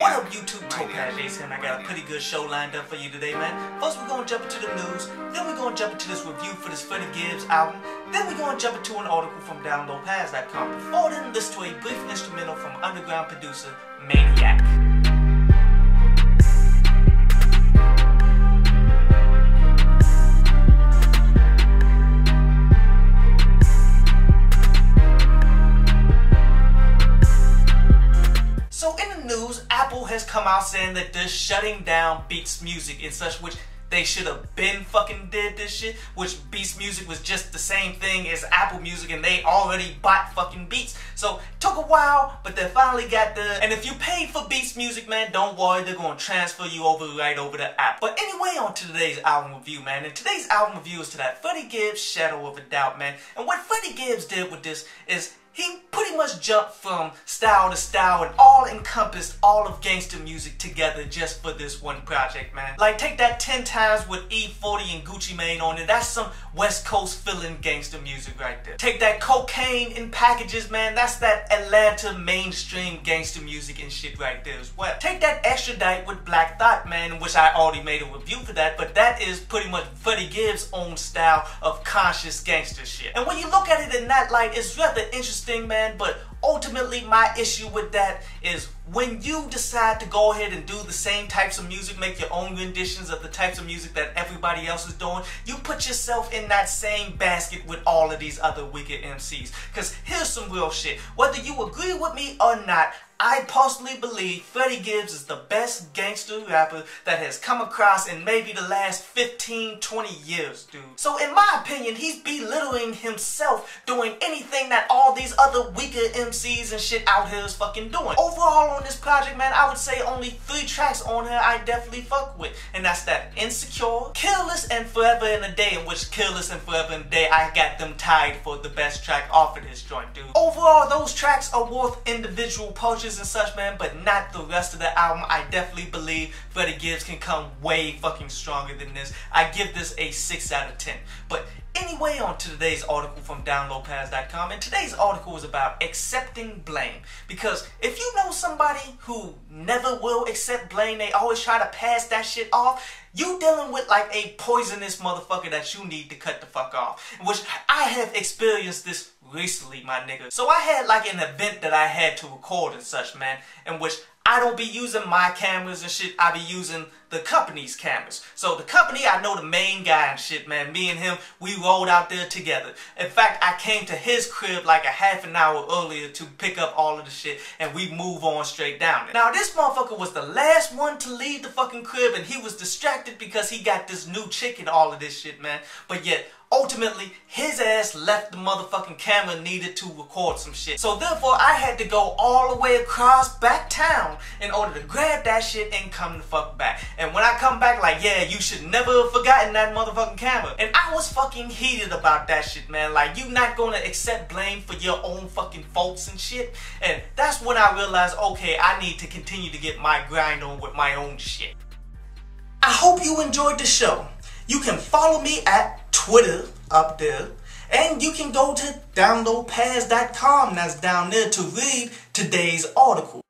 What up, YouTube? Topaz Jason, and I got a pretty good show lined up for you today, man. First, we're gonna jump into the news, then we're gonna jump into this review for this Freddie Gibbs album, then we're gonna jump into an article from downloadpads.com. Before then, listen to a brief instrumental from underground producer Maniac. So in the news, Apple has come out saying that they're shutting down Beats Music and such, which they should have been fucking did this shit, which Beats Music was just the same thing as Apple Music and they already bought fucking Beats. So it took a while, but they finally got there. And if you paid for Beats Music, man, don't worry, they're gonna transfer you over right over to Apple. But anyway, on to today's album review, man. And today's album review is to that Freddie Gibbs Shadow of a Doubt, man. And what Freddie Gibbs did with this is he pretty much jumped from style to style and all encompassed all of gangster music together just for this one project, man. Like, take that 10 times with E40 and Gucci Mane on it. That's some West Coast feeling gangster music right there. Take that cocaine in packages, man. That's that Atlanta mainstream gangster music and shit right there as well. Take that Extradite with Black Thought, man, which I already made a review for that, but that is pretty much Freddie Gibbs' own style of conscious gangster shit. And when you look at it in that light, it's rather interesting, man, but ultimately my issue with that is when you decide to go ahead and do the same types of music, make your own renditions of the types of music that everybody else is doing, you put yourself in that same basket with all of these other wicked MCs. Because here's some real shit. Whether you agree with me or not, I personally believe Freddie Gibbs is the best gangster rapper that has come across in maybe the last 15, 20 years, dude. So in my opinion, he's belittling himself doing anything that all these other weaker MCs and shit out here is fucking doing. Overall on this project, man, I would say only 3 tracks on here I definitely fuck with. And that's that Insecure, Careless, and Forever in a Day, in which Careless and Forever in a Day, I got them tied for the best track off of this joint, dude. Overall, those tracks are worth individual purchase and such, man, but not the rest of the album. I definitely believe Freddie Gibbs can come way fucking stronger than this. I give this a 6 out of 10. But anyway, on to today's article from downloadpads.com, and today's article is about accepting blame. Because if you know somebody who never will accept blame, they always try to pass that shit off, you dealing with like a poisonous motherfucker that you need to cut the fuck off. Which I have experienced this recently, my nigga. So I had like an event that I had to record and such, man, in which I don't be using my cameras and shit, I be using the company's cameras. So the company, I know the main guy and shit, man. Me and him, we rolled out there together. In fact, I came to his crib like a half an hour earlier to pick up all of the shit, and we move on straight down it. Now, this motherfucker was the last one to leave the fucking crib, and he was distracted because he got this new chick and all of this shit, man. But yet, ultimately, his ass left the motherfucking camera needed to record some shit. So therefore, I had to go all the way across back town in order to grab that shit and come the fuck back. And when I come back, like, yeah, you should never have forgotten that motherfucking camera. And I was fucking heated about that shit, man. Like, you not gonna accept blame for your own fucking faults and shit. And that's when I realized, okay, I need to continue to get my grind on with my own shit. I hope you enjoyed the show. You can follow me at Twitter up there, and you can go to downloadpads.com, that's down there, to read today's article.